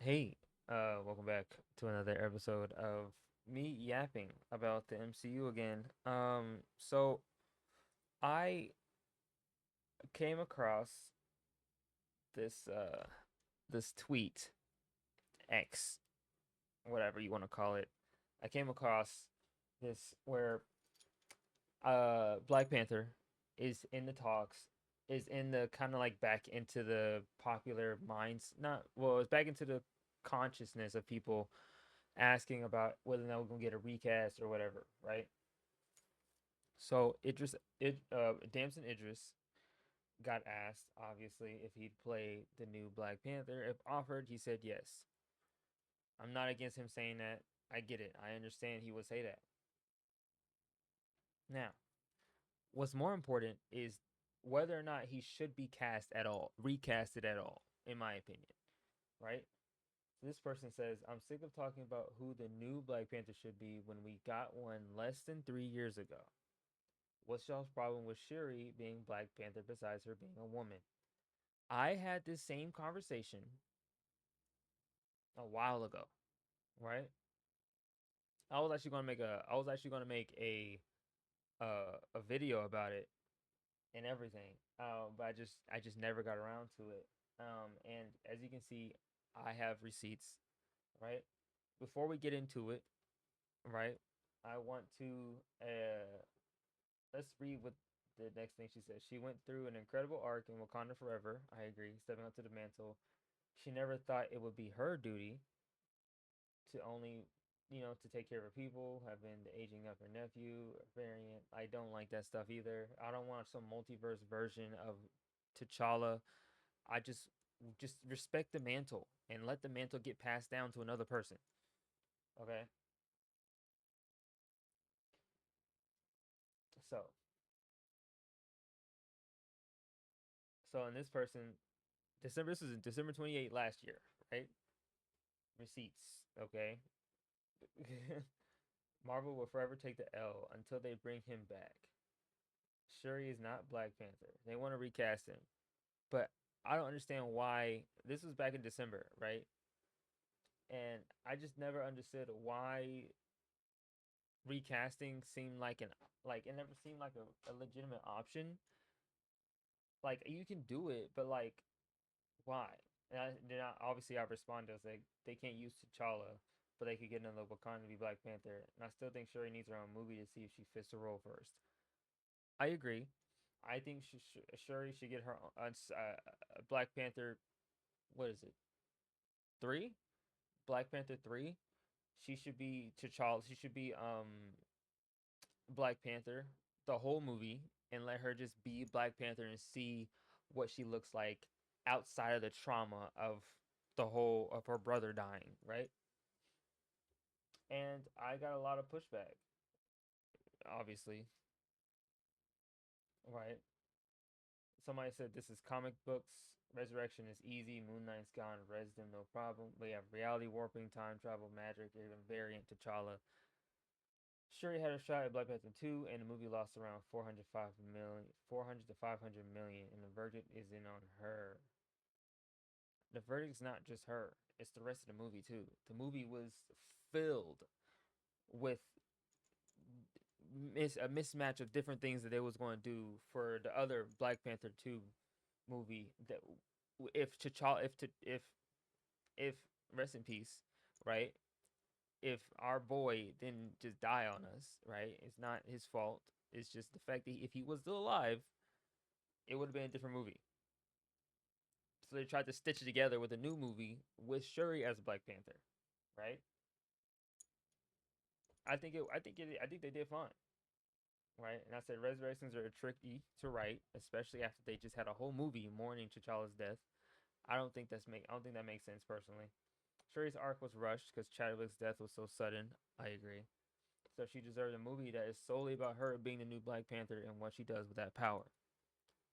Hey, welcome back to another episode of me yapping about the MCU again. So I came across this tweet, X, whatever you want to call it. I came across this where Black Panther is in the talks, is in the kind of like back into the popular minds, not well, it's back into the consciousness of people asking about whether or not we're gonna get a recast or whatever, right? So Damson Idris got asked, obviously, if he'd play the new Black Panther. If offered, he said yes. I'm not against him saying that. I get it. I understand he would say that. Now, what's more important is whether or not he should be cast at all, recasted at all, in my opinion, right? So this person says, I'm sick of talking about who the new Black Panther should be when we got one less than 3 years ago. What's y'all's problem with Shuri being Black Panther besides her being a woman? I had this same conversation a while ago, right? I was actually gonna make a video about it and everything. But I just never got around to it. And as you can see, I have receipts, right? Before we get into it, right? I want to let's read what the next thing she says. She went through an incredible arc in Wakanda Forever. I agree. Stepping up to the mantle. She never thought it would be her duty to only, to take care of her people, having the aging of her nephew variant. I don't like that stuff either. I don't want some multiverse version of T'Challa. I just respect the mantle and let the mantle get passed down to another person. Okay? So, so in this person, this was in December 28th last year, right? Receipts, okay? Marvel will forever take the L until they bring him back. Shuri is not Black Panther. They want to recast him. But I don't understand why this was back in December, right? And I just never understood why recasting seemed like it never seemed like a legitimate option. Like you can do it, but like why? Obviously I responded, I was like they can't use T'Challa, but they could get another Wakanda to be Black Panther. And I still think Shuri needs her own movie to see if she fits the role first. I agree. I think Shuri should get her Black Panther. What is it? 3? Black Panther 3. She should be T'Challa. She should be Black Panther the whole movie and let her just be Black Panther and see what she looks like outside of the trauma of the whole of her brother dying, right? And I got a lot of pushback, obviously, right? Somebody said this is comic books. Resurrection is easy. Moon Knight's gone. Res them no problem. We have reality warping, time travel, magic, even variant T'Challa. Shuri had a shot at Black Panther 2, and the movie lost around 400 to 500 million, and the verdict is in on her. The verdict's not just her; it's the rest of the movie too. The movie was filled with a mismatch of different things that they was going to do for the other Black Panther 2 movie. That if T'Challa, if rest in peace, right? If our boy didn't just die on us, right? It's not his fault. It's just the fact that if he was still alive, it would have been a different movie. So they tried to stitch it together with a new movie with Shuri as Black Panther, right? I think they did fine, right? And I said resurrections are tricky to write, especially after they just had a whole movie mourning T'Challa's death. I don't think that makes sense personally. Shuri's arc was rushed because Chadwick's death was so sudden. I agree. So she deserves a movie that is solely about her being the new Black Panther and what she does with that power.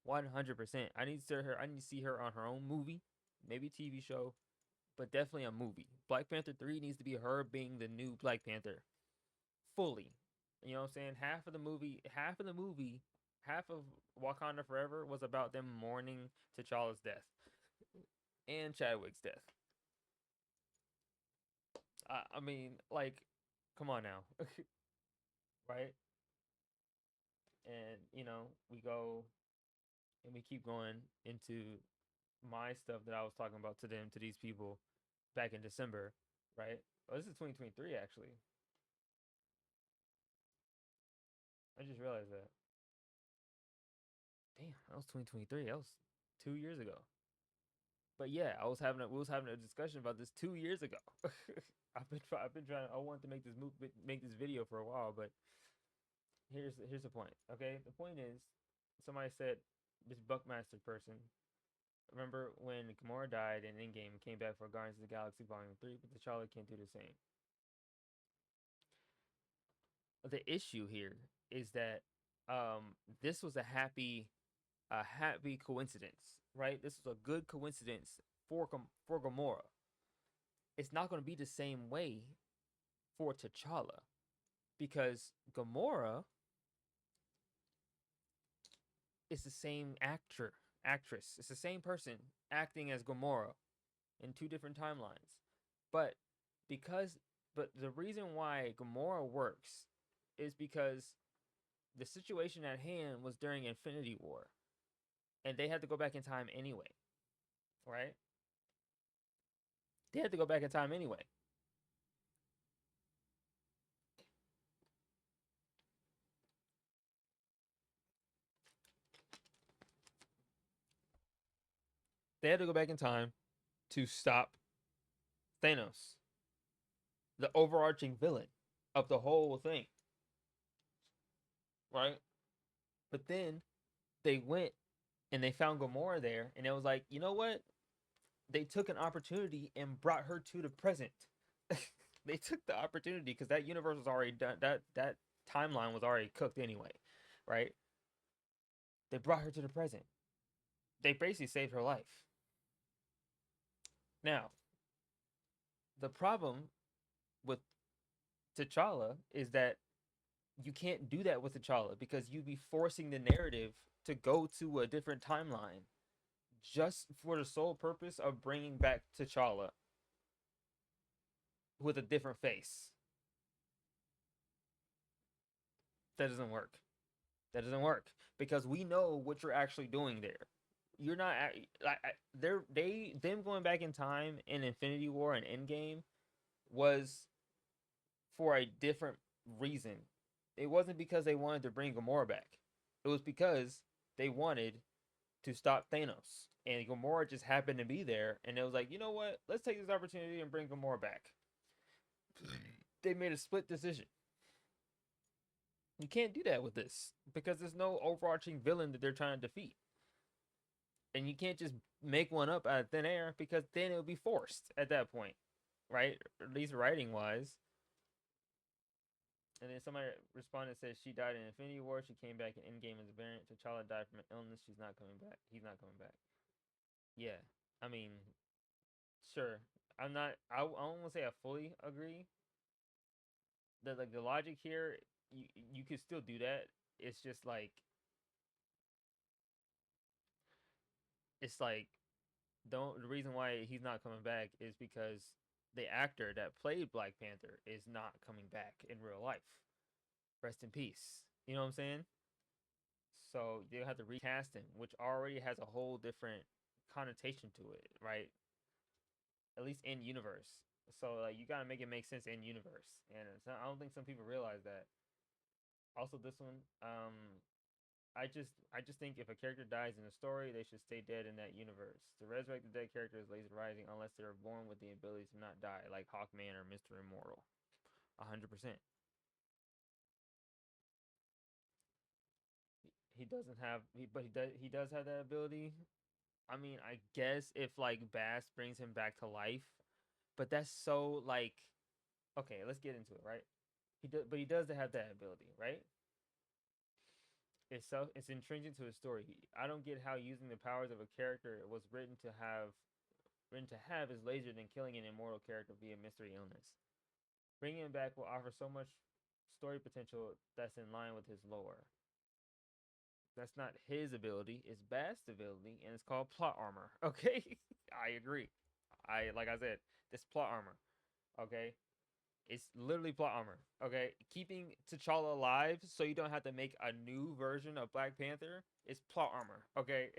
100%. I need to see her. I need to see her on her own movie, maybe TV show, but definitely a movie. Black Panther 3 needs to be her being the new Black Panther fully. You know what I'm saying? Half of Wakanda Forever was about them mourning T'Challa's death and Chadwick's death. I mean, like, come on now, right? And we go and we keep going into my stuff that I was talking about to them, to these people back in December, right? Oh, this is 2023 actually. I just realized that. Damn, that was 2023. That was 2 years ago. But yeah, we was having a discussion about this 2 years ago. I've been trying. I wanted to make this video for a while, but here's the point. Okay, the point is, somebody said, this Buckmaster person. Remember when Gamora died in Endgame and came back for Guardians of the Galaxy Volume 3, but T'Challa can't do the same. The issue here is that this was a happy coincidence, right? This was a good coincidence for Gamora. It's not going to be the same way for T'Challa because Gamora is the same actress. It's the same person acting as Gamora in two different timelines. But because but the reason why Gamora works is because the situation at hand was during Infinity War, and they had to go back in time anyway, right? They had to go back in time anyway. They had to go back in time to stop Thanos, the overarching villain of the whole thing, right? But then they went and they found Gamora there, and it was like, you know what? They took an opportunity and brought her to the present. They took the opportunity because that universe was already done. That timeline was already cooked anyway, right? They brought her to the present. They basically saved her life. Now, the problem with T'Challa is that you can't do that with T'Challa because you'd be forcing the narrative to go to a different timeline just for the sole purpose of bringing back T'Challa with a different face. That doesn't work. That doesn't work because we know what you're actually doing there. You're not like they them going back in time in Infinity War and Endgame was for a different reason. It wasn't because they wanted to bring Gamora back. It was because they wanted to stop Thanos. And Gamora just happened to be there, and it was like, you know what? Let's take this opportunity and bring Gamora back. They made a split decision. You can't do that with this because there's no overarching villain that they're trying to defeat. And you can't just make one up out of thin air because then it would be forced at that point, right? At least writing wise. And then somebody responded and said she died in Infinity War. She came back in Endgame as a variant. T'Challa died from an illness. She's not coming back. He's not coming back. Yeah, I mean, sure. I'm not. I don't want to say I fully agree. The logic here, you could still do that. It's just like it's like don't the reason why he's not coming back is because the actor that played Black Panther is not coming back in real life. Rest in peace. You know what I'm saying? So they'll have to recast him, which already has a whole different connotation to it, right? At least in universe. So like you gotta make it make sense in universe, and I don't think some people realize that. Also, this one, I just think if a character dies in a story, they should stay dead in that universe. To resurrect the dead character is lazy writing unless they are born with the ability to not die, like Hawkman or Mister Immortal. 100%. He doesn't have, but he does have that ability. I mean, I guess if like Bass brings him back to life, but that's so like okay. Let's get into it, right? But he does have that ability, right? It's intrinsic to his story. I don't get how using the powers of a character was written to have is lazier than killing an immortal character via mystery illness. Bringing him back will offer so much story potential that's in line with his lore. That's not his ability, it's Bast's ability, and it's called plot armor. Okay? I agree. Like I said, this plot armor. Okay? It's literally plot armor. Okay, keeping T'Challa alive so you don't have to make a new version of Black Panther is plot armor. Okay,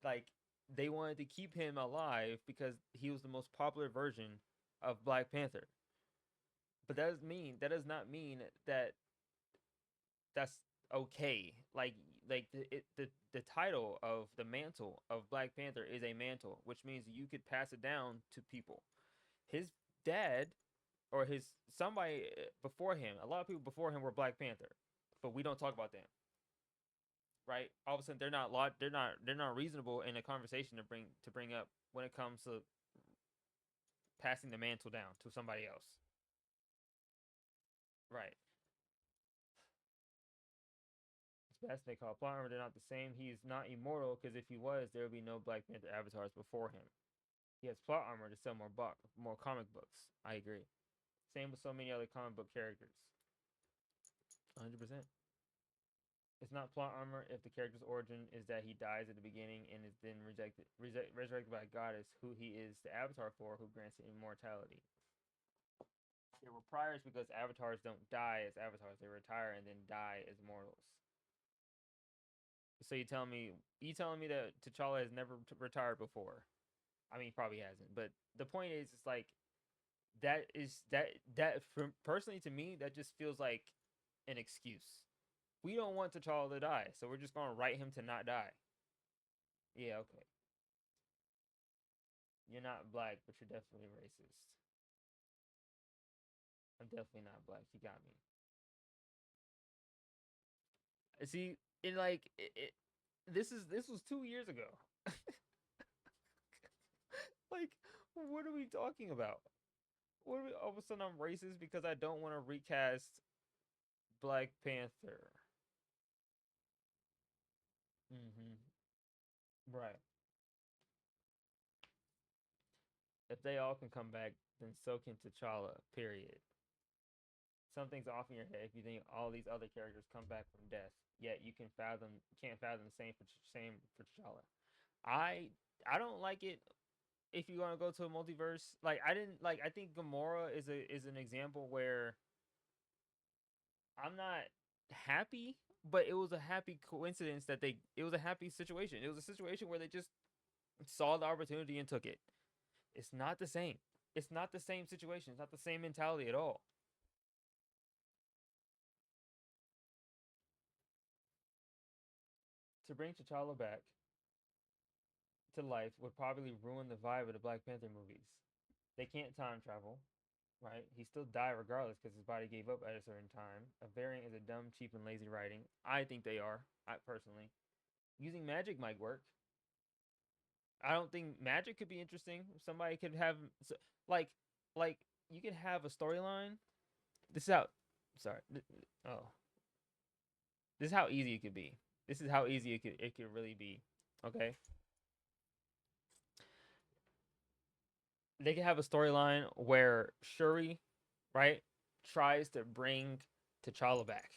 like they wanted to keep him alive because he was the most popular version of Black Panther. But that does not mean that that's okay. Like the title of the mantle of Black Panther is a mantle, which means you could pass it down to people. His dad or his somebody before him, a lot of people before him were Black Panther, but we don't talk about them, right? All of a sudden they're not reasonable in a conversation to bring up when it comes to passing the mantle down to somebody else, right? Best they call plot armor. They're not the same. He's not immortal because if he was, there would be no Black Panther avatars before him. He has plot armor to sell more comic books. I agree. Same with so many other comic book characters. 100%. It's not plot armor if the character's origin is that he dies at the beginning and is then resurrected by a goddess who he is the avatar for, who grants him immortality. There were priors because avatars don't die as avatars; they retire and then die as mortals. So you telling me that T'Challa has never retired before? I mean, he probably hasn't, but the point is, it's like personally to me that just feels like an excuse. We don't want T'Challa to die, so we're just gonna write him to not die. Yeah, okay. You're not black, but you're definitely racist. I'm definitely not black. You got me. See, in like this was 2 years ago. Like, what are we talking about? What are we, all of a sudden I'm racist because I don't want to recast Black Panther. Mm-hmm. Right. If they all can come back, then so can T'Challa. Period. Something's off in your head if you think all these other characters come back from death. Yet you can't fathom the same for T'Challa. I I don't like it if you're gonna go to a multiverse. Like I didn't like. I think Gamora is an example where I'm not happy, but it was a happy coincidence that they. It was a happy situation. It was a situation where they just saw the opportunity and took it. It's not the same. It's not the same situation. It's not the same mentality at all. To bring T'Challa back to life would probably ruin the vibe of the Black Panther movies. They can't time travel, right? He still died regardless because his body gave up at a certain time. A variant is a dumb, cheap, and lazy writing. I think they are. I personally using magic might work. I don't think magic could be interesting. Somebody could have like like you could have a storyline. This is how. Sorry. Oh, this is how easy it could be. This is how easy it could really be. Okay, they could have a storyline where Shuri, right, tries to bring T'Challa back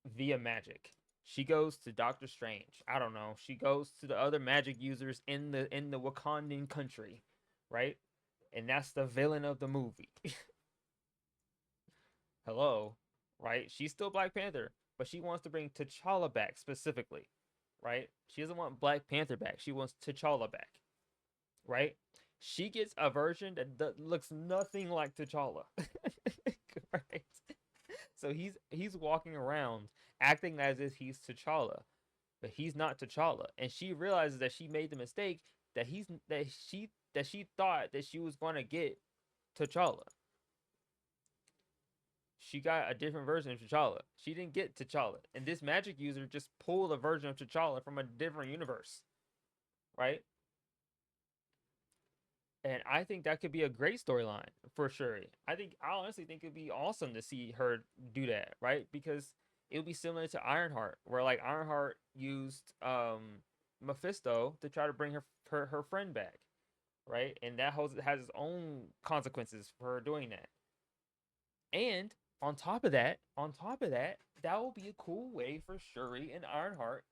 via magic. She goes to Doctor Strange. I don't know. She goes to the other magic users in the Wakandan country, right? And that's the villain of the movie. Hello, right? She's still Black Panther, but she wants to bring T'Challa back specifically, right? She doesn't want Black Panther back. She wants T'Challa back, right? She gets a version that looks nothing like T'Challa, right? So he's walking around acting as if he's T'Challa, but he's not T'Challa, and she realizes that she made the mistake that he's that she thought that she was going to get T'Challa. She got a different version of T'Challa. She didn't get T'Challa, and this magic user just pulled a version of T'Challa from a different universe, right? And I think that could be a great storyline for sure. I honestly think it'd be awesome to see her do that, right? Because it would be similar to Ironheart, where like Ironheart used Mephisto to try to bring her friend back, right? And that has its own consequences for her doing that. And on top of that, that will be a cool way for Shuri and Ironheart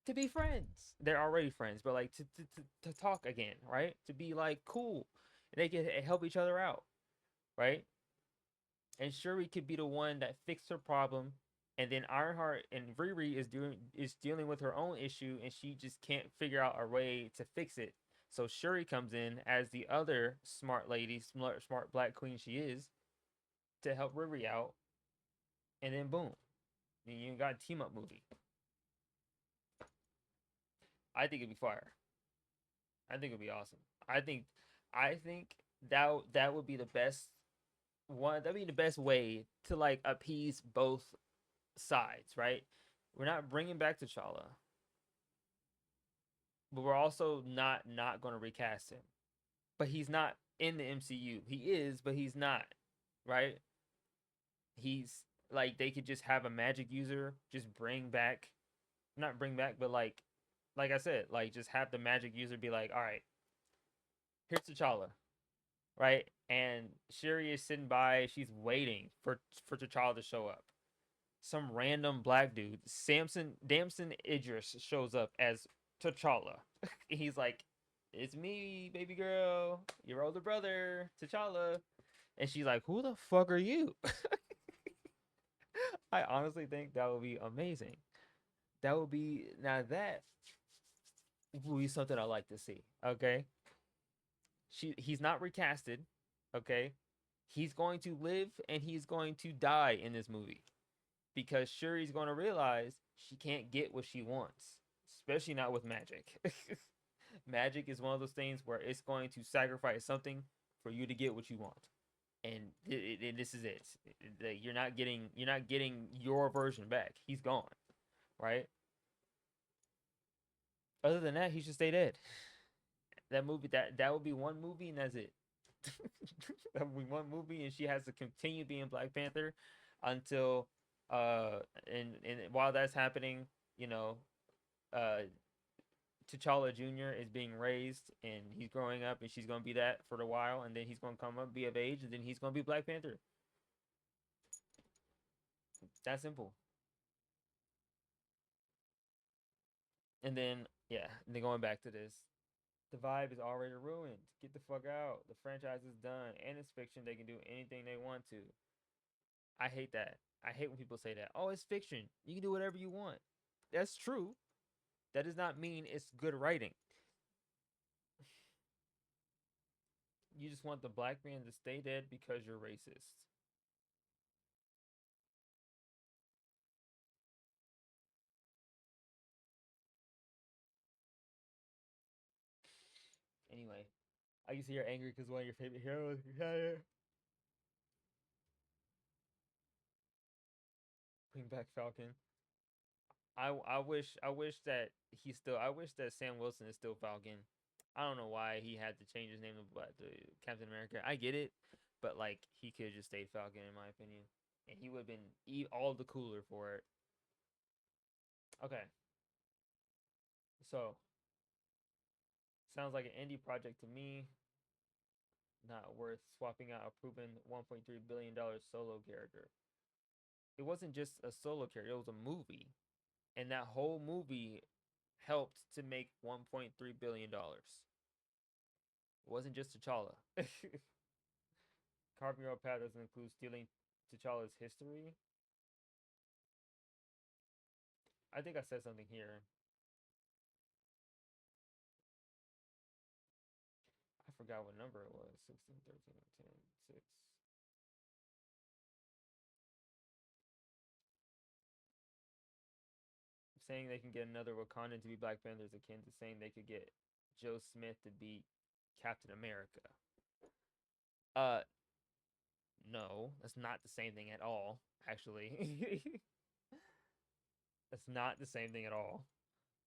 to be friends. They're already friends, but like to talk again, right? To be like cool. And they can help each other out. right? And Shuri could be the one that fixed her problem, and then Ironheart and Riri is dealing with her own issue, and she just can't figure out a way to fix it. So Shuri comes in as the other smart lady, smart black queen she is, to help Riri out, and then boom, you got a team up movie. I think it'd be fire. I think it'd be awesome. I think that would be the best one. That'd be the best way to like appease both sides, right? We're not bringing back T'Challa, but we're also not going to recast him. But he's not in the MCU. He is, but he's not, right? He's like they could just have a magic user just bring back, not bring back, but like I said, like just have the magic user be like, all right, here's T'Challa, right? And Shuri is sitting by, she's waiting for T'Challa to show up. Some random black dude, Damson Idris, shows up as T'Challa. He's like, "It's me, baby girl, your older brother, T'Challa," and she's like, "Who the fuck are you?" I honestly think that would be amazing. That would be now that would be something I like to see. Okay, he's not recasted. Okay, he's going to live and he's going to die in this movie because Shuri's going to realize she can't get what she wants, especially not with magic. Magic is one of those things where it's going to sacrifice something for you to get what you want, and this is it. You're not getting your version back. He's gone, right? Other than that, he should stay dead. That would be one movie, and that's it. That would be one movie, and she has to continue being Black Panther until and while that's happening, you know, uh T'Challa Jr. is being raised and he's growing up and she's gonna be that for a while and then he's gonna come up, be of age, and then he's gonna be Black Panther. That simple. And then yeah, and then going back to this. The vibe is already ruined. Get the fuck out. The franchise is done. And it's fiction. They can do anything they want to. I hate that. I hate when people say that. Oh, it's fiction. You can do whatever you want. That's true. That does not mean it's good writing. You just want the black man to stay dead because you're racist. Anyway, I can see you're angry because one of your favorite heroes bring back Falcon. I wish that I wish that Sam Wilson is still Falcon. I don't know why he had to change his name to Captain America. I get it, but like he could have just stayed Falcon in my opinion, and he would have been all the cooler for it. Okay, so sounds like an indie project to me. Not worth swapping out a proven $1.3 billion solo character. It wasn't just a solo character; it was a movie, and that whole movie helped to make $1.3 billion. It wasn't just T'Challa. Carving your path doesn't include stealing T'Challa's history. I think I said something here. I forgot what number it was. 16, 13, 10, 6. Saying they can get another Wakandan to be Black Panther is akin to saying they could get Joe Smith to be Captain America. Uh, no, that's not the same thing at all, actually. That's not the same thing at all.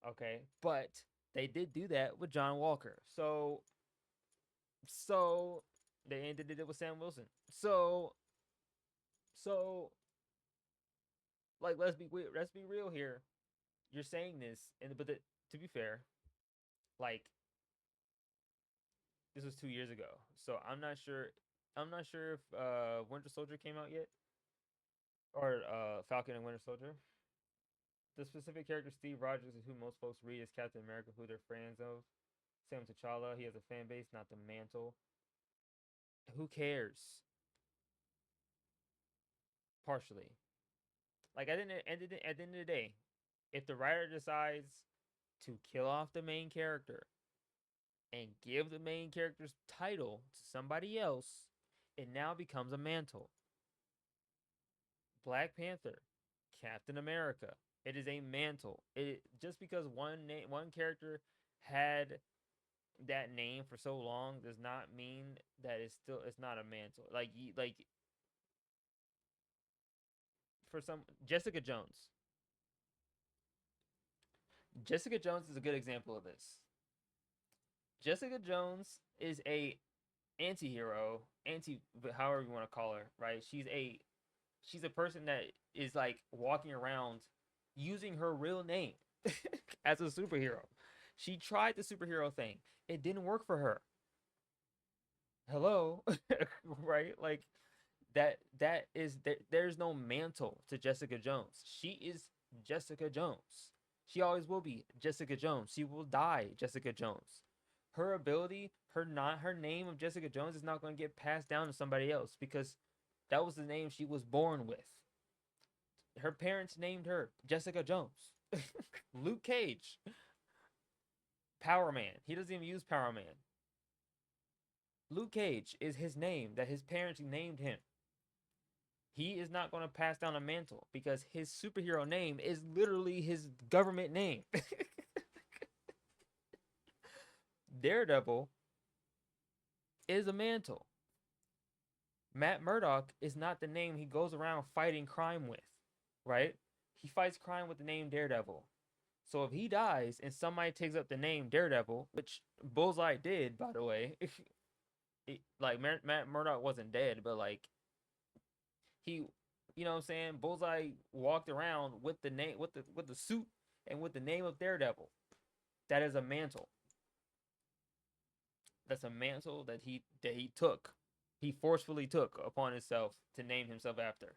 Okay, but they did do that with John Walker. So they did it with Sam Wilson. So like let's be real here. You're saying this, and to be fair, like this was 2 years ago, so I'm not sure. I'm not sure if Winter Soldier came out yet, or Falcon and Winter Soldier. The specific character Steve Rogers is who most folks read as Captain America, who they're fans of. Same with T'Challa, he has a fan base, not the mantle. Who cares? partially. Like at the end of the day, if the writer decides to kill off the main character and give the main character's title to somebody else, it now becomes a mantle. Black Panther, Captain America. It is a mantle. It just because one character had that name for so long does not mean that it's not a mantle. Like for some Jessica Jones. Jessica Jones is a good example of this. Jessica Jones is a anti-hero, anti however you want to call her, right? She's a person that is like walking around using her real name as a superhero. She tried the superhero thing. It didn't work for her. Hello, right? Like there's no mantle to Jessica Jones. She is Jessica Jones. She always will be Jessica Jones. She will die Jessica Jones. Her ability, her name of Jessica Jones is not going to get passed down to somebody else because that was the name she was born with. Her parents named her Jessica Jones. Luke Cage, Power Man. He doesn't even use Power Man. Luke Cage is his name that his parents named him. He is not going to pass down a mantle because his superhero name is literally his government name. Daredevil is a mantle. Matt Murdock is not the name he goes around fighting crime with, right? He fights crime with the name Daredevil. So if he dies and somebody takes up the name Daredevil, which Bullseye did, by the way, like Matt Murdock wasn't dead, but like he, you know what I'm saying? Bullseye walked around with the name, with the suit and with the name of Daredevil. That is a mantle. That's a mantle that he took. He forcefully took upon himself to name himself after.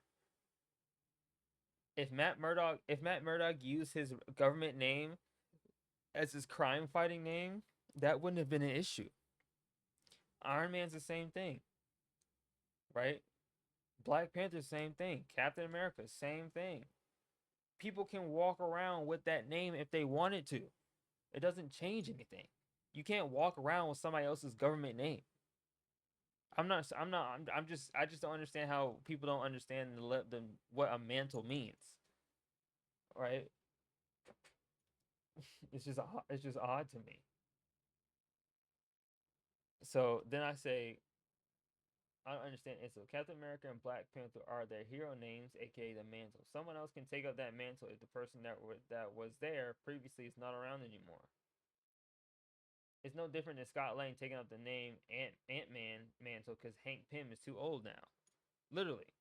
If Matt Murdock used his government name as his crime fighting name, that wouldn't have been an issue. Iron Man's the same thing, right? Black Panther, same thing. Captain America, same thing. People can walk around with that name if they wanted to. It doesn't change anything. You can't walk around with somebody else's government name. I'm not. I'm not. I'm just. I just don't understand how people don't understand what a mantle means. Right? It's just odd to me. So then I say I don't understand it. So Captain America and Black Panther are their hero names, aka the mantle. Someone else can take up that mantle if the person that was there previously is not around anymore. It's no different than Scott Lang taking up the name Ant Man mantle because Hank Pym is too old now. Literally,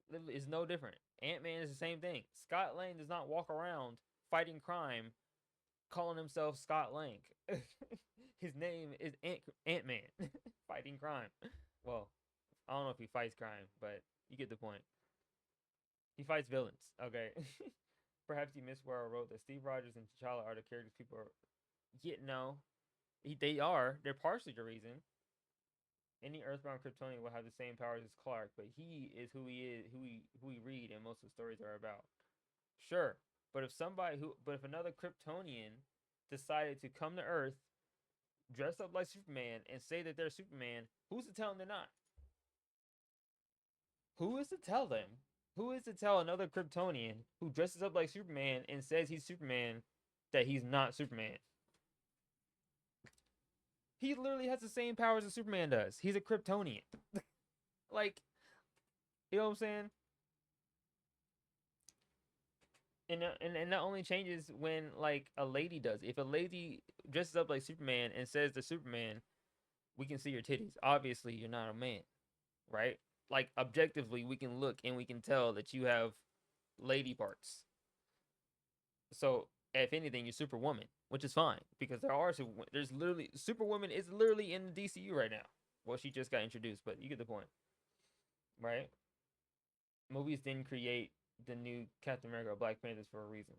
literally, it's no different. Ant Man is the same thing. Scott Lang does not walk around fighting crime, calling himself Scott Lang. His name is Ant Man, fighting crime. Well, I don't know if he fights crime, but you get the point. He fights villains. Okay. Perhaps you missed where I wrote that Steve Rogers and T'Challa are the characters people are. Yeah, no, they are. They're partially the reason. Any Earthbound Kryptonian will have the same powers as Clark, but he is who he is, who we read, and most of the stories are about. Sure, but if another Kryptonian decided to come to Earth, dress up like Superman, and say that they're Superman, who's to tell them they're not? Who is to tell them? Who is to tell another Kryptonian who dresses up like Superman and says he's Superman that he's not Superman? He literally has the same powers as Superman does. He's a Kryptonian. Like, you know what I'm saying? And that only changes when like a lady does. If a lady dresses up like Superman and says to Superman, "We can see your titties. Obviously, you're not a man, right?" Like objectively, we can look and we can tell that you have lady parts. So if anything, you're Superwoman, which is fine because there's literally Superwoman is literally in the DCU right now. Well, she just got introduced, but you get the point, right? Movies didn't create the new Captain America or Black Panthers for a reason.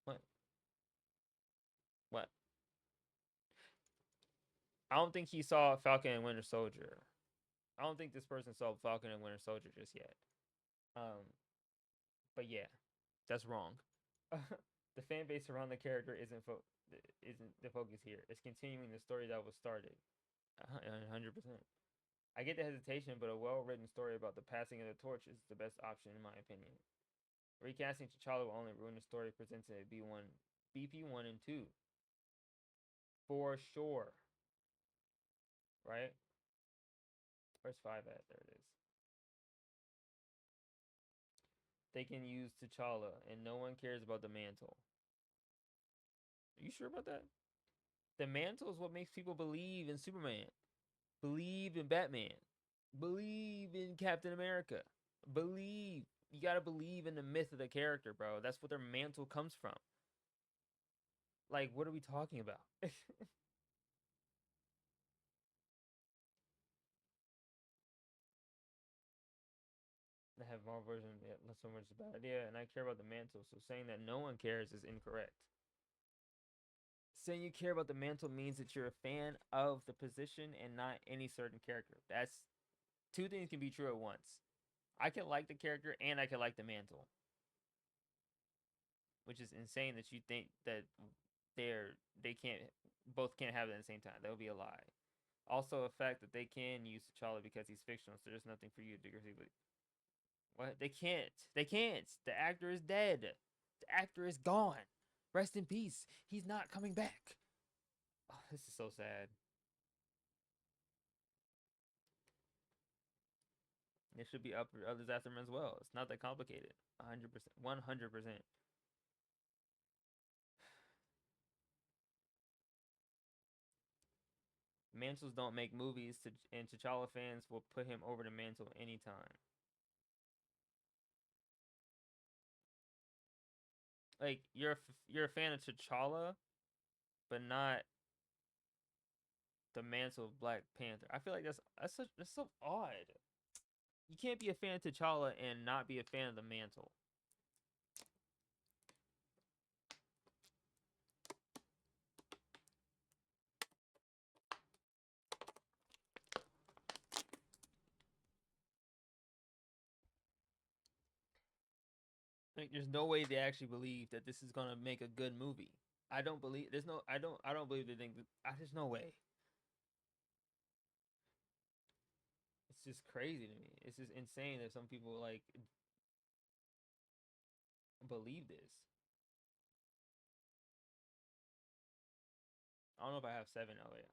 What? What? I don't think he saw Falcon and Winter Soldier. I don't think this person saw Falcon and Winter Soldier just yet. Um, but yeah, that's wrong. The fan base around the character isn't the focus here. It's continuing the story that was started. 100%. I get the hesitation, but a well-written story about the passing of the torch is the best option in my opinion. Recasting T'Challa will only ruin the story presented at BP1 and 2. For sure. Right? Where's 5 at? There it is. They can use T'Challa, and no one cares about the mantle. Are you sure about that? The mantle is what makes people believe in Superman, believe in Batman, believe in Captain America, believe. You gotta believe in the myth of the character, bro. That's what their mantle comes from. Like, what are we talking about? I have Marvel version, yeah, not so much a bad idea, and I care about the mantle. So saying that no one cares is incorrect. Saying you care about the mantle means that you're a fan of the position and not any certain character. That's two things can be true at once. I can like the character and I can like the mantle, which is insane that you think that they can't both can't have it at the same time. That would be a lie. Also, the fact that they can use T'Challa because he's fictional, so there's nothing for you to do. What? They can't. They can't. The actor is dead. The actor is gone. Rest in peace. He's not coming back. Oh, this is so sad. There should be others after him as well. It's not that complicated. 100%. 100%. Mantles don't make movies, and T'Challa fans will put him over the mantle anytime. Like you're a fan of T'Challa, but not the mantle of Black Panther. I feel like that's so odd. You can't be a fan of T'Challa and not be a fan of the mantle. Like, there's no way they actually believe that this is gonna make a good movie. I don't believe there's no. I don't believe they think. There's no way. It's just crazy to me. It's just insane that some people like believe this. I don't know if I have 7. Oh yeah,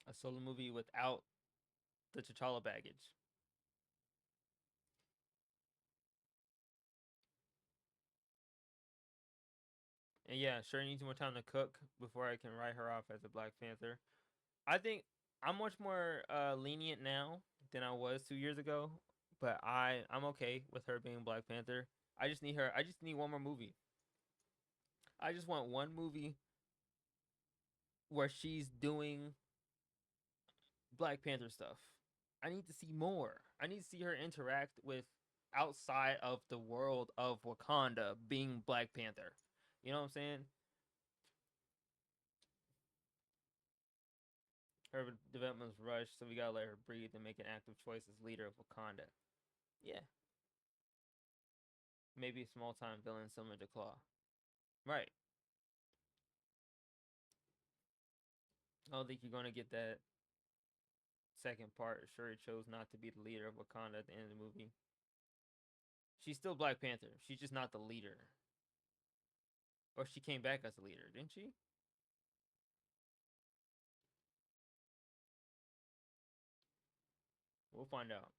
a solo movie without the T'Challa baggage. And yeah, sure needs more time to cook before I can write her off as a Black Panther. I think I'm much more lenient now than I was 2 years ago, but I'm okay with her being Black Panther. I just need her. I just need one more movie. I just want one movie where she's doing Black Panther stuff. I need to see more. I need to see her interact with outside of the world of Wakanda being Black Panther. You know what I'm saying? Her development was rushed, so we gotta let her breathe and make an active choice as leader of Wakanda. Yeah, maybe a small time villain similar to Claw. Right. I don't think you're gonna get that second part. Shuri chose not to be the leader of Wakanda at the end of the movie. She's still Black Panther. She's just not the leader. Or she came back as the leader, didn't she? We'll find out.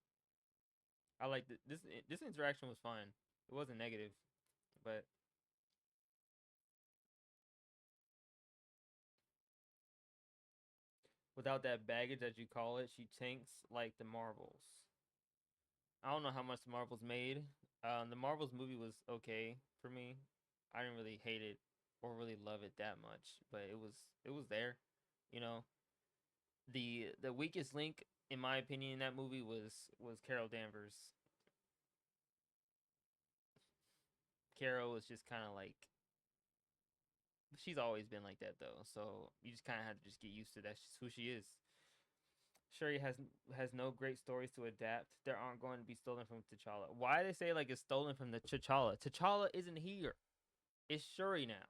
I like this interaction was fun. It wasn't negative, but without that baggage that you call it, she tanks like the Marvels. I don't know how much the Marvels made. The Marvels movie was okay for me. I didn't really hate it or really love it that much, but it was there. You know, the weakest link in my opinion in that movie was Carol Danvers. Carol was just kind of like She's always been like that though, so you just kind of have to just get used to that. She's who she is. Shuri has no great stories to adapt. There aren't going to be stolen from T'Challa. Why they say like it's stolen from the T'Challa? T'Challa isn't here. It's Shuri now.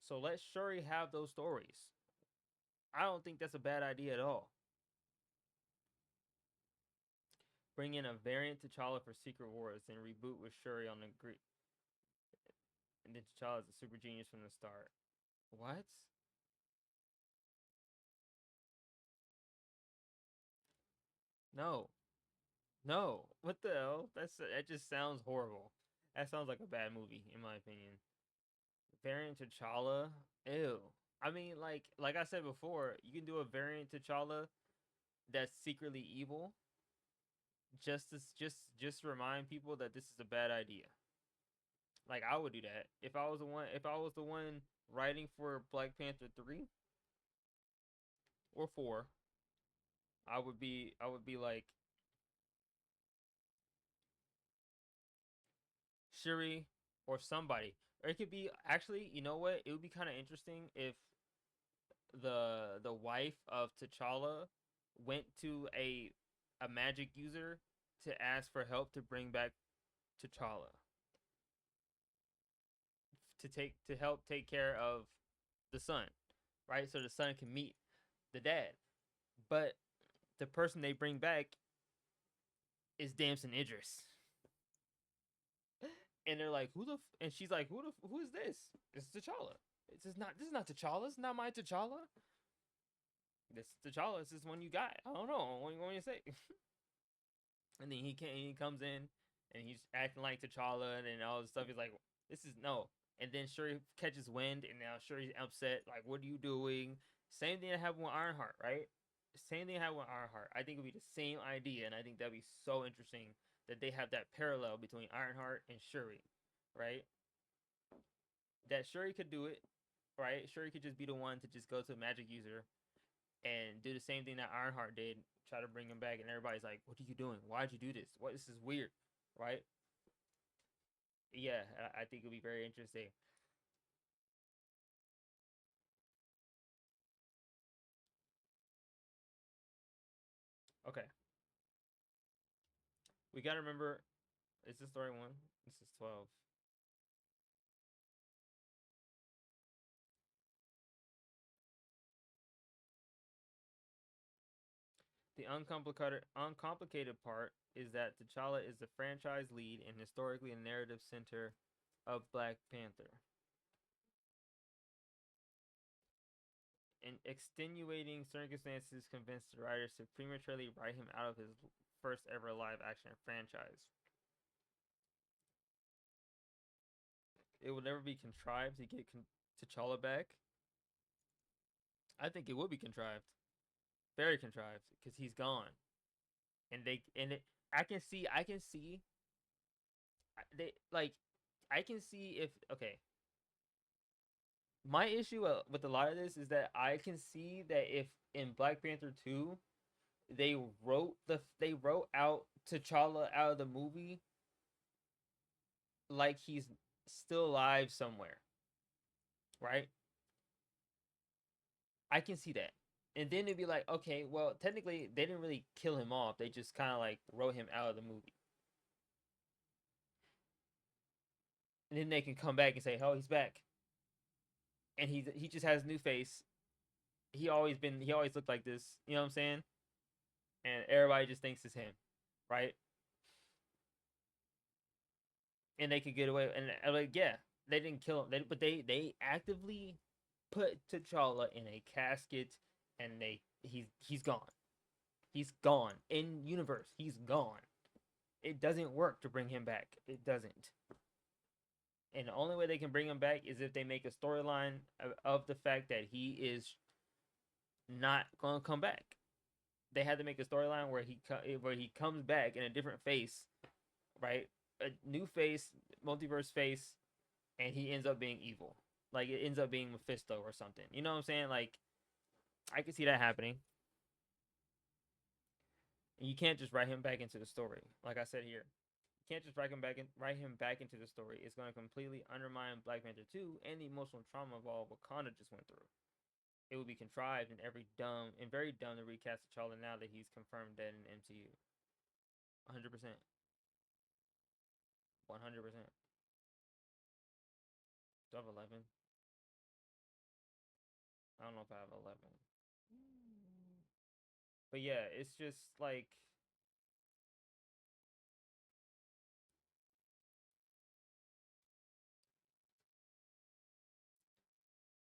So let Shuri have those stories. I don't think that's a bad idea at all. Bring in a variant T'Challa for Secret Wars, then reboot with Shuri on the Greek. And then T'Challa is a super genius from the start. What? No. No. What the hell? That just sounds horrible. That sounds like a bad movie, in my opinion. Variant T'Challa? Ew. I mean, like I said before, you can do a variant T'Challa that's secretly evil, just to remind people that this is a bad idea. Like I would do that if I was the one. If I was the one writing for Black Panther 3 or 4, I would be like Shuri or somebody. Or it could be actually, you know what? It would be kind of interesting if the wife of T'Challa went to a magic user to ask for help to bring back T'Challa to help take care of the son, right? So the son can meet the dad. But the person they bring back is Damson Idris. And they're like, and she's like, who is this? This is T'Challa. This is not T'Challa. It's not my T'Challa. This is T'Challa. This is one you got. I don't know. What do you want me to say? And then he comes in and he's acting like T'Challa and all this stuff. He's like, this is no. And then Shuri catches wind and now Shuri's upset. Like, what are you doing? Same thing that happened with Ironheart, right? Same thing happened with Ironheart. I think it would be the same idea, and I think that'd be so interesting that they have that parallel between Ironheart and Shuri, right? That Shuri could do it, right? Shuri could just be the one to just go to a magic user and do the same thing that Ironheart did, try to bring him back, and everybody's like, "What are you doing? Why'd you do this? What? This is weird," right? Yeah, I think it'll be very interesting. Okay, we gotta remember. Is this story one? This is 12. The uncomplicated part is that T'Challa is the franchise lead and historically a narrative center of Black Panther. In extenuating circumstances convinced the writers to prematurely write him out of his first ever live action franchise. It will never be contrived to get T'Challa back. I think it will be contrived, very contrived, because he's gone, and I can see they like I can see if okay. My issue with a lot of this is that I can see that if in Black Panther 2 they wrote out T'Challa out of the movie like he's still alive somewhere, right? I can see that. And then it'd be like, okay, well, technically they didn't really kill him off. They just kind of like wrote him out of the movie. And then they can come back and say, "Oh, he's back." And he just has a new face. He always looked like this, you know what I'm saying? And everybody just thinks it's him, right? And they could get away. And like, yeah, they didn't kill him, but they actively put T'Challa in a casket, and he's gone. He's gone in universe. He's gone. It doesn't work to bring him back. It doesn't. And the only way they can bring him back is if they make a storyline of the fact that he is not going to come back. They had to make a storyline where he comes back in a different face, right? A new face, multiverse face, and he ends up being evil. Like it ends up being Mephisto or something. You know what I'm saying? Like I can see that happening. And you can't just write him back into the story. Like I said here, can't just write him back into the story. It's going to completely undermine Black Panther 2 and the emotional trauma of all Wakanda just went through. It would be contrived and very dumb to recast T'Challa now that he's confirmed dead in the MCU. 100%. 100%. Do I have 11? I don't know if I have 11. But yeah, it's just like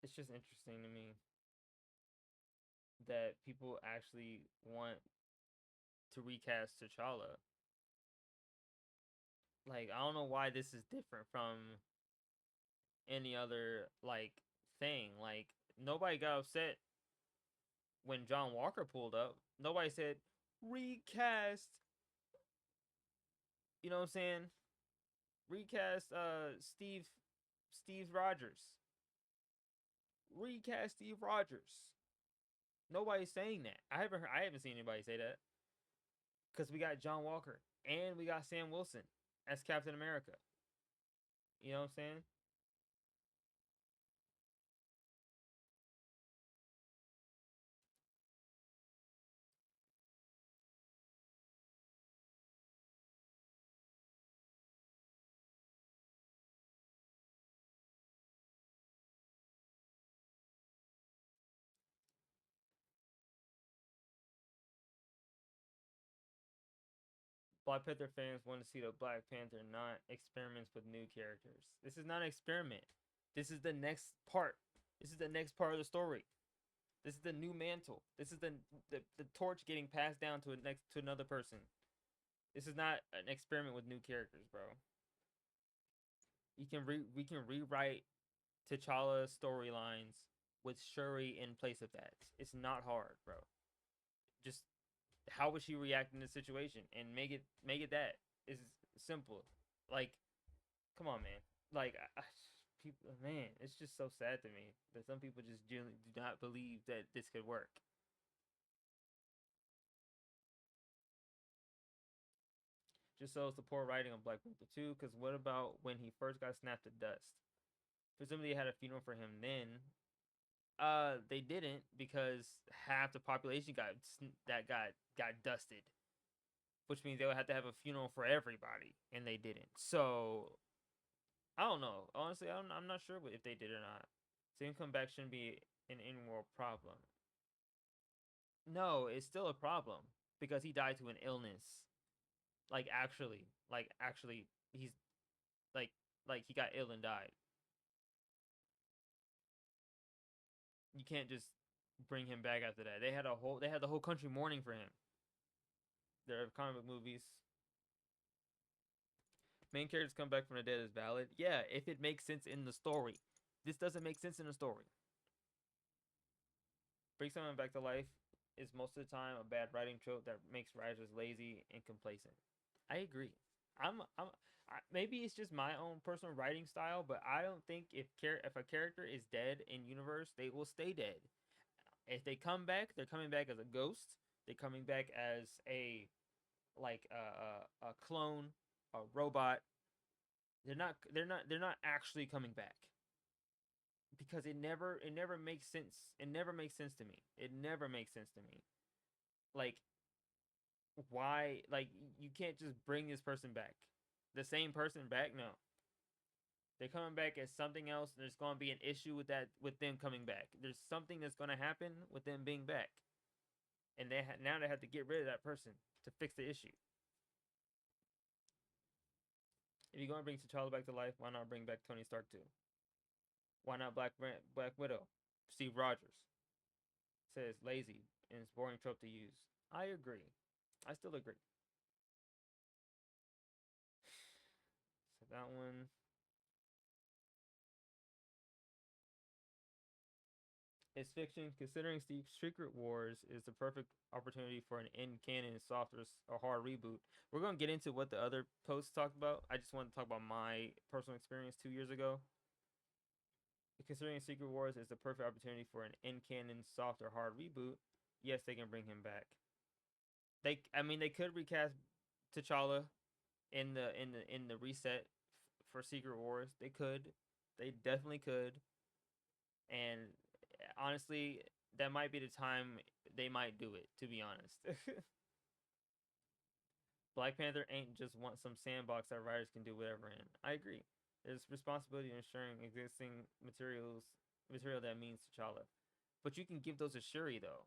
it's just interesting to me that people actually want to recast T'Challa. Like, I don't know why this is different from any other like thing. Like, nobody got upset when John Walker pulled up. Nobody said recast. You know what I'm saying? Recast Steve Rogers. Recast Steve Rogers. Nobody's saying that. I haven't seen anybody say that. Because we got John Walker and we got Sam Wilson as Captain America. You know what I'm saying? Black Panther fans want to see the Black Panther, not experiments with new characters. This is not an experiment. This is the next part. This is the next part of the story. This is the new mantle. This is the torch getting passed down to another person. This is not an experiment with new characters, bro. We can rewrite T'Challa storylines with Shuri in place of that. It's not hard, bro. Just how would she react in this situation and make it that is simple. Like, come on, man. Like, people, man, it's just so sad to me that some people just do not believe that this could work. Just so it's the poor writing on Black Panther 2. Because what about when he first got snapped to dust? Presumably, they had a funeral for him then. They didn't because half the population got dusted, which means they would have to have a funeral for everybody, and they didn't. So I don't know. Honestly, I'm not sure if they did or not. Seeing him come back shouldn't be an in-world problem. No, it's still a problem because he died to an illness. Like actually, he's like like he got ill and died. You can't just bring him back after that. They had the whole country mourning for him. There are comic book movies. Main characters come back from the dead is valid. Yeah, if it makes sense in the story. This doesn't make sense in the story. Bring someone back to life is most of the time a bad writing trope that makes writers lazy and complacent. I agree. Maybe it's just my own personal writing style, but I don't think if a character is dead in universe, they will stay dead. If they come back, they're coming back as a ghost. They're coming back as a clone, a robot. They're not actually coming back because it never makes sense. It never makes sense to me. It never makes sense to me. Like, why? Like, you can't just bring this person back, the same person back. No, they're coming back as something else. There's going to be an issue with that, with them coming back. There's something that's going to happen with them being back, and now they have to get rid of that person to fix the issue. If you're going to bring T'Challa back to life, why not bring back Tony Stark too? Why not Black Widow? Steve Rogers says lazy and it's boring trope to use. I agree. I still agree. So that one. It's fiction. Considering Steve's Secret Wars is the perfect opportunity for an in canon soft or hard reboot. We're gonna get into what the other posts talked about. I just want to talk about my personal experience 2 years ago. Considering Secret Wars is the perfect opportunity for an in canon soft or hard reboot, yes, they can bring him back. I mean, they could recast T'Challa. in the reset for Secret Wars. They definitely could, and honestly, that might be the time they might do it. To be honest, Black Panther ain't just want some sandbox that writers can do whatever in. I agree. There's responsibility in ensuring existing material that means T'Challa, but you can give those to Shuri though.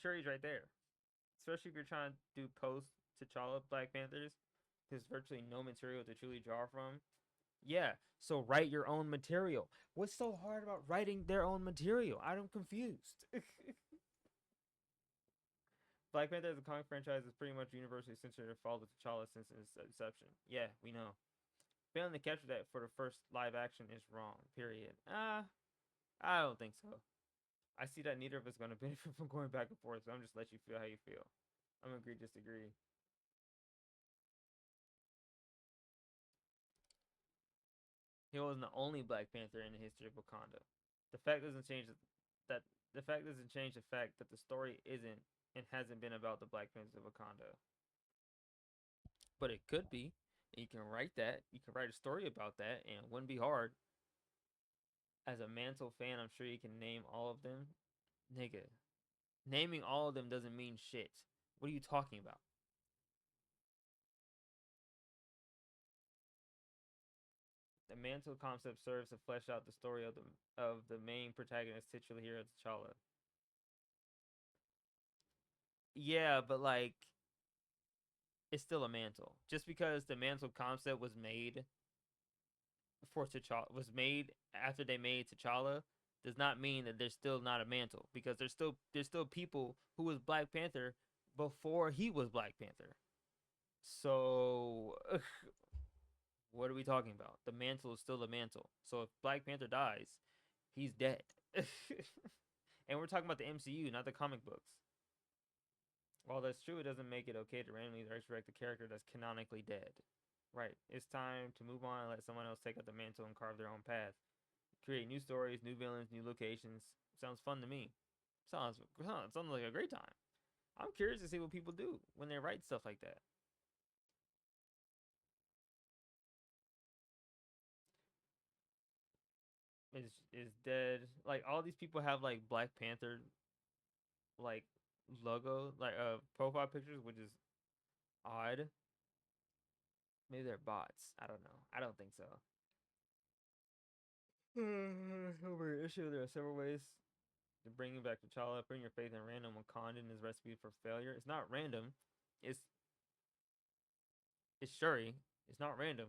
Shuri's right there, especially if you're trying to do post T'Challa Black Panthers. There's virtually no material to truly draw from. Yeah, so write your own material. What's so hard about writing their own material? I'm confused. Black Panther as a comic franchise is pretty much universally censored and followed T'Challa since its inception. Yeah, we know. Failing to capture that for the first live action is wrong. Period. I don't think so. I see that neither of us going to benefit from going back and forth, so I'm just let you feel how you feel. I'm gonna agree, disagree. He wasn't the only Black Panther in the history of Wakanda. The fact doesn't change that the fact doesn't change the fact that the story isn't and hasn't been about the Black Panthers of Wakanda. But it could be. You can write that. You can write a story about that, and it wouldn't be hard. As a Mantle fan, I'm sure you can name all of them. Nigga, naming all of them doesn't mean shit. What are you talking about? The Mantle concept serves to flesh out the story of the main protagonist, titular hero T'Challa. Yeah, but like it's still a mantle. Just because the mantle concept was made after they made T'Challa does not mean that there's still not a mantle because there's still people who was Black Panther before he was Black Panther. So what are we talking about? The mantle is still the mantle. So if Black Panther dies, he's dead. And we're talking about the MCU, not the comic books. While that's true, it doesn't make it okay to randomly resurrect the character that's canonically dead. Right. It's time to move on and let someone else take up the mantle and carve their own path. Create new stories, new villains, new locations. Sounds fun to me. Sounds like a great time. I'm curious to see what people do when they write stuff like that. Is dead. Like all these people have like Black Panther like logo, like profile pictures, which is odd. Maybe they're bots. I don't know. I don't think so. Over issue, there are several ways to bring back T'Challa. Bring your faith in random Wakandan is recipe for failure. It's not random. It's it's Shuri. It's not random.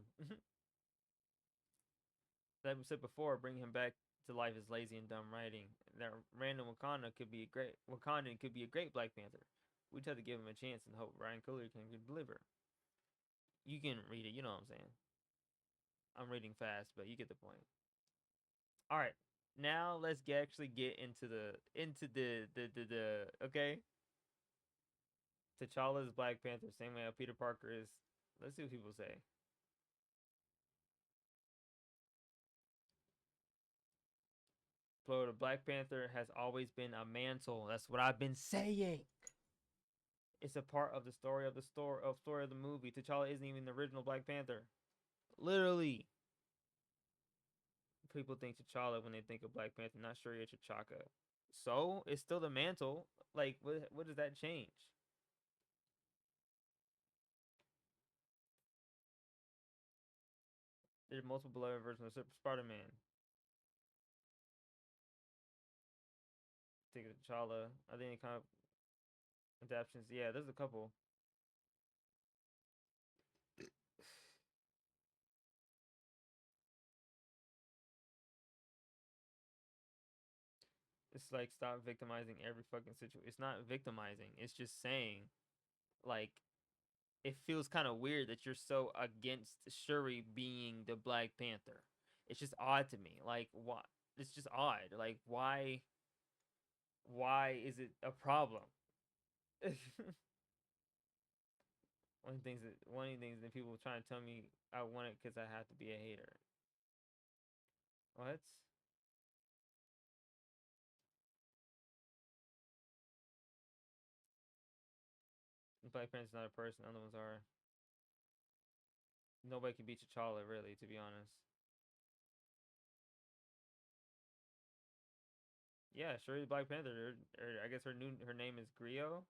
Like we said before, bring him back to life is lazy and dumb writing. That random Wakandan could be a great Black Panther. We just have to give him a chance and hope Ryan Coogler can deliver. You can read it. You know what I'm saying. I'm reading fast, but you get the point. All right, now let's actually get into the okay. T'Challa is Black Panther, same way Peter Parker is. Let's see what people say. Florida Black Panther has always been a mantle. That's what I've been saying. It's a part of the story of the movie. T'Challa isn't even the original Black Panther. Literally, people think T'Challa when they think of Black Panther, not sure it's T'Chaka. So it's still the mantle. Like, what does that change? There's multiple beloved versions of Spider-Man. Think of T'Challa. I think kind of adaptations. Yeah, there's a couple. It's like stop victimizing every fucking situation. It's not victimizing. It's just saying like it feels kind of weird that you're so against Shuri being the Black Panther. It's just odd to me. Like what? It's just odd. Like why? Why is it a problem? One of the things that people trying to tell me I want it because I have to be a hater. What? Black Panther's not a person. Other ones are. Nobody can beat T'Challa, really, to be honest. Yeah, Shuri Black Panther. I guess her name is Grio.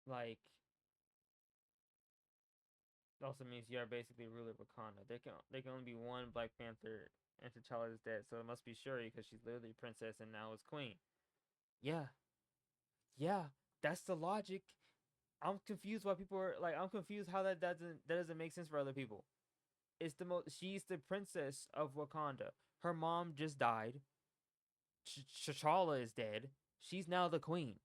Like, also means you are basically ruler of Wakanda. There can only be one Black Panther, and T'Challa is dead, so it must be Shuri because she's literally princess and now is queen. Yeah, yeah, that's the logic. I'm confused why people are like. I'm confused how that doesn't make sense for other people. It's the most. She's the princess of Wakanda. Her mom just died. T'Challa is dead. She's now the queen.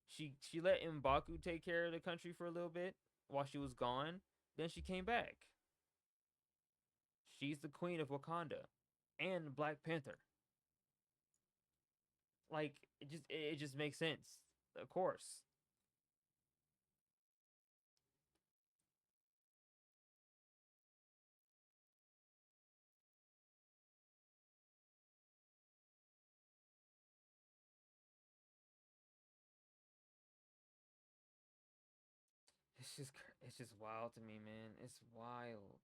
She let M'Baku take care of the country for a little bit while she was gone. Then she came back. She's the queen of Wakanda and Black Panther. Like it just makes sense. Of course. It's just wild to me, man. It's wild.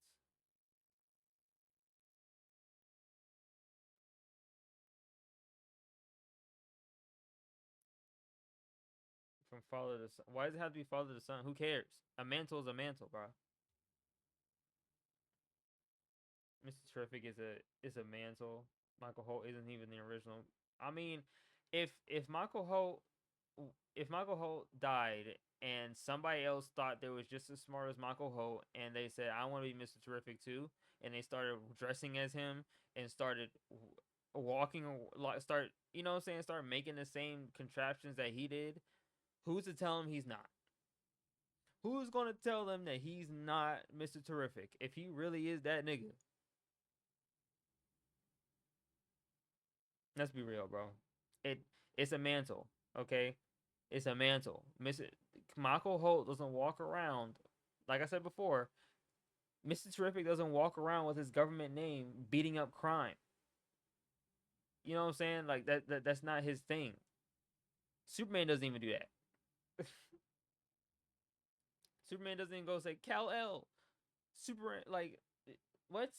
From father to son. Why does it have to be father to son? Who cares? A mantle is a mantle, bro. Mr. Terrific is a mantle. Michael Holt isn't even the original. I mean, if Michael Holt if Michael Holt died and somebody else thought they was just as smart as Michael Holt and they said I want to be Mr. Terrific too, and they started dressing as him and started walking like start you know what I'm saying start making the same contraptions that he did, who's to tell him he's not? Who's gonna tell them that he's not Mr. Terrific if he really is that nigga? Let's be real, bro. It it's a mantle, okay? It's a mantle. Mr. Michael Holt doesn't walk around, like I said before. Mr. Terrific doesn't walk around with his government name beating up crime. You know what I'm saying? Like that's not his thing. Superman doesn't even do that. Superman doesn't even go say Cal El. Superman like what?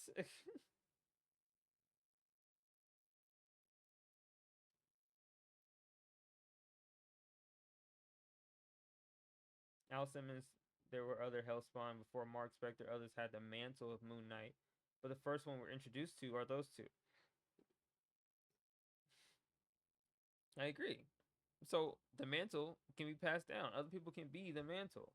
Al Simmons, there were other Hellspawn before Mark Spector. Others had the mantle of Moon Knight, but the first one we're introduced to are those two. I agree. So the mantle can be passed down. Other people can be the mantle.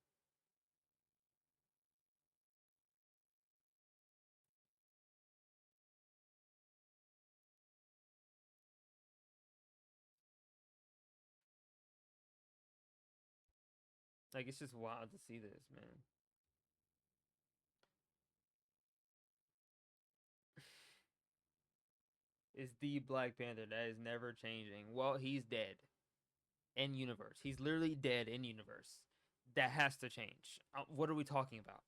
Like it's just wild to see this, man. It's the Black Panther that is never changing. Well, he's dead in universe. He's literally dead in universe. That has to change. What are we talking about?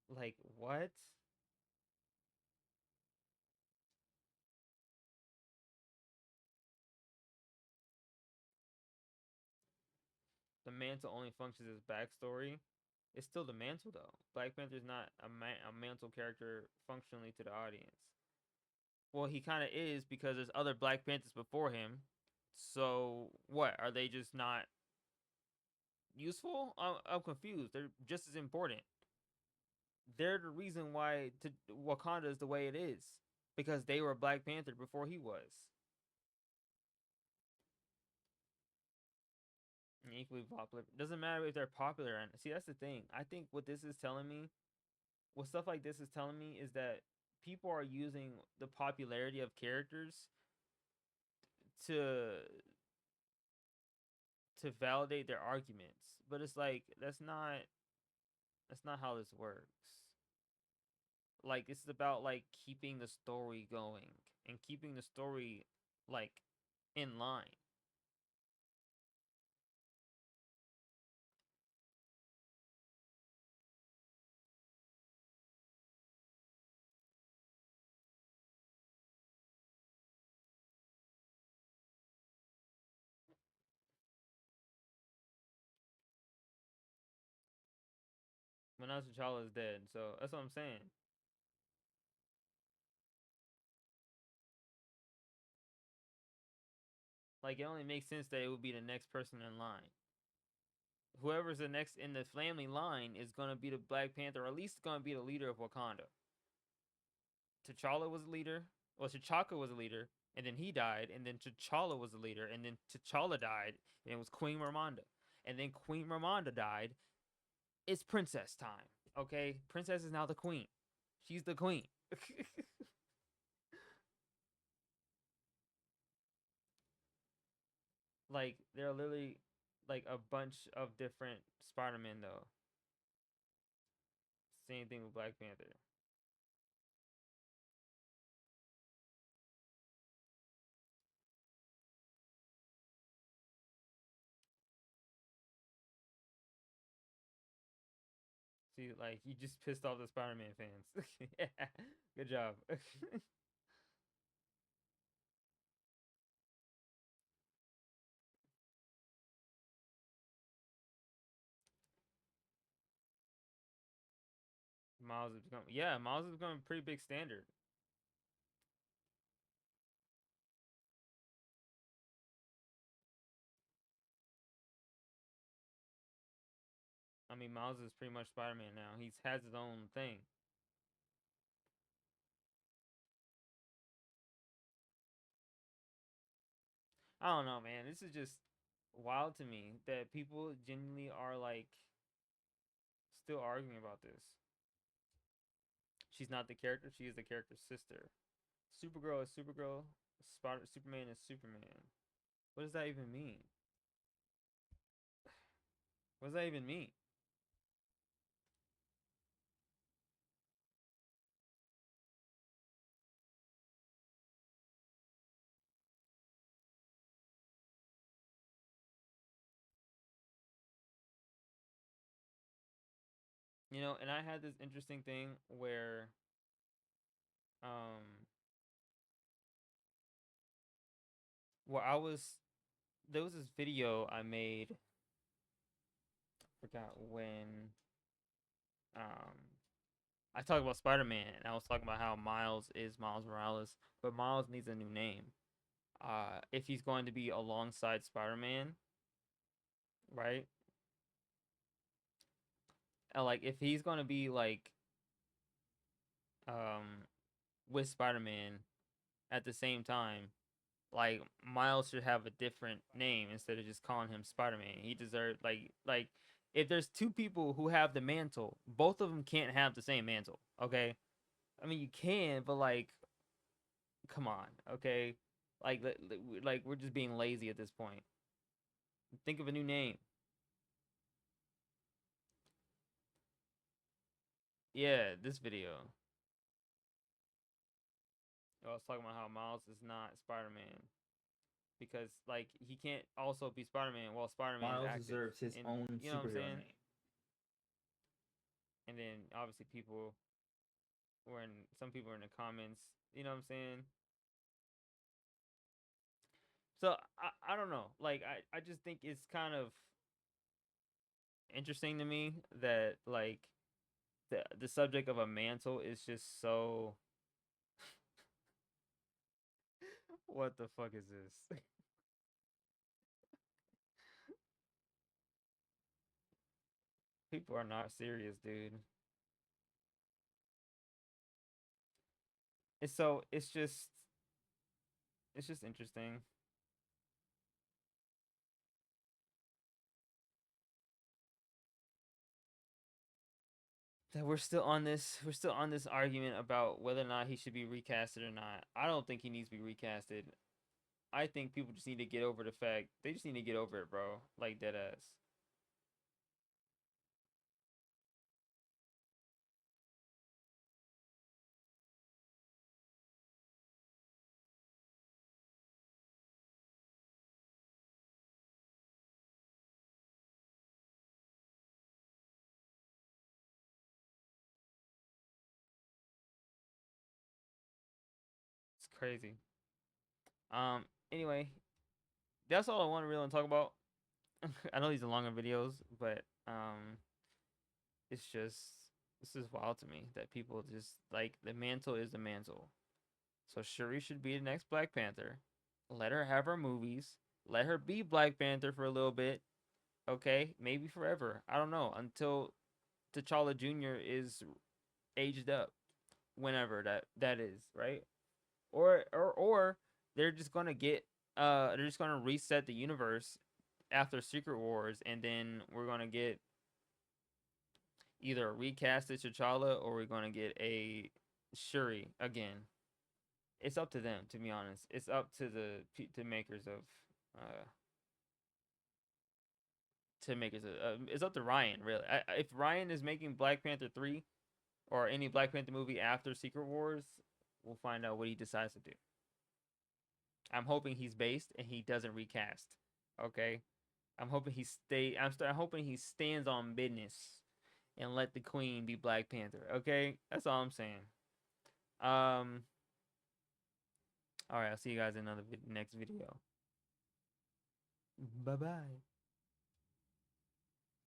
Like what? The mantle only functions as backstory. It's still the mantle though. Black Panther's not a mantle character functionally to the audience. Well, he kind of is because there's other Black Panthers before him. So what? Are they just not useful? I'm confused. They're just as important. They're the reason why Wakanda is the way it is because they were Black Panther before he was. And equally popular. Doesn't matter if they're popular. And see, that's the thing. I think what this is telling me, what stuff like this is telling me, is that people are using the popularity of characters to validate their arguments. But it's like that's not how this works. Like it's about like keeping the story going and keeping the story like in line. But now T'Challa is dead, so that's what I'm saying. Like, it only makes sense that it would be the next person in line. Whoever's the next in the family line is gonna be the Black Panther, or at least gonna be the leader of Wakanda. T'Challa was a leader. Well, T'Chaka was a leader, and then he died, and then T'Challa was a leader, and then T'Challa died, and it was Queen Ramonda, and then Queen Ramonda died. It's princess time. Okay, princess is now the queen. She's the queen. Like, there are literally like a bunch of different Spider-Man though. Same thing with Black Panther. See, like, you just pissed off the Spider-Man fans. Yeah, good job. Miles has become, yeah, Miles has become a pretty big standard. I mean, Miles is pretty much Spider-Man now. He has his own thing. I don't know, man. This is just wild to me that people genuinely are like still arguing about this. She's not the character. She is the character's sister. Supergirl is Supergirl. Superman is Superman. What does that even mean? What does that even mean? You know, and I had this interesting thing where um I was there was this video I made, forgot when, um I talked about Spider-Man and I was talking about how Miles is Miles Morales, but Miles needs a new name. If he's going to be alongside Spider-Man, right? And like if he's going to be like um with Spider-Man at the same time, like Miles should have a different name instead of just calling him Spider-Man. He deserves like if there's two people who have the mantle, both of them can't have the same mantle. Okay, I mean you can, but like, come on, okay, like we're just being lazy at this point. Think of a new name. Yeah, this video. I was talking about how Miles is not Spider-Man because like he can't also be Spider-Man while Spider-Man is Miles active, deserves his and own you know what I'm superhero saying. name. And then obviously people were in some people were in the comments, you know what I'm saying. So I don't know, like I just think it's kind of interesting to me that like the subject of a mantle is just so what the fuck is this? People are not serious, dude. It's so it's just interesting that we're still on this argument about whether or not he should be recasted or not. I don't think he needs to be recasted. I think people just need to get over the fact they just need to get over it, bro. Like dead ass. It's crazy. Anyway, that's all I want to really talk about. I know these are longer videos, but It's just this is wild to me that people just like the mantle is the mantle. So Shuri should be the next Black Panther. Let her have her movies. Let her be Black Panther for a little bit. Okay, maybe forever. I don't know until T'Challa Jr. is aged up, whenever that is, right? Or they're just gonna get they're just gonna reset the universe after Secret Wars, and then we're gonna get either a recasted T'Challa or we're gonna get a Shuri again. It's up to them, to be honest. It's up to the makers of uh it's up to Ryan, really. If Ryan is making Black Panther 3 or any Black Panther movie after Secret Wars, we'll find out what he decides to do. I'm hoping he's based and he doesn't recast. Okay, I'm hoping he stay. I'm hoping he stands on business and let the Queen be Black Panther. Okay, that's all I'm saying. Um. All right, I'll see you guys in another next video. Bye bye.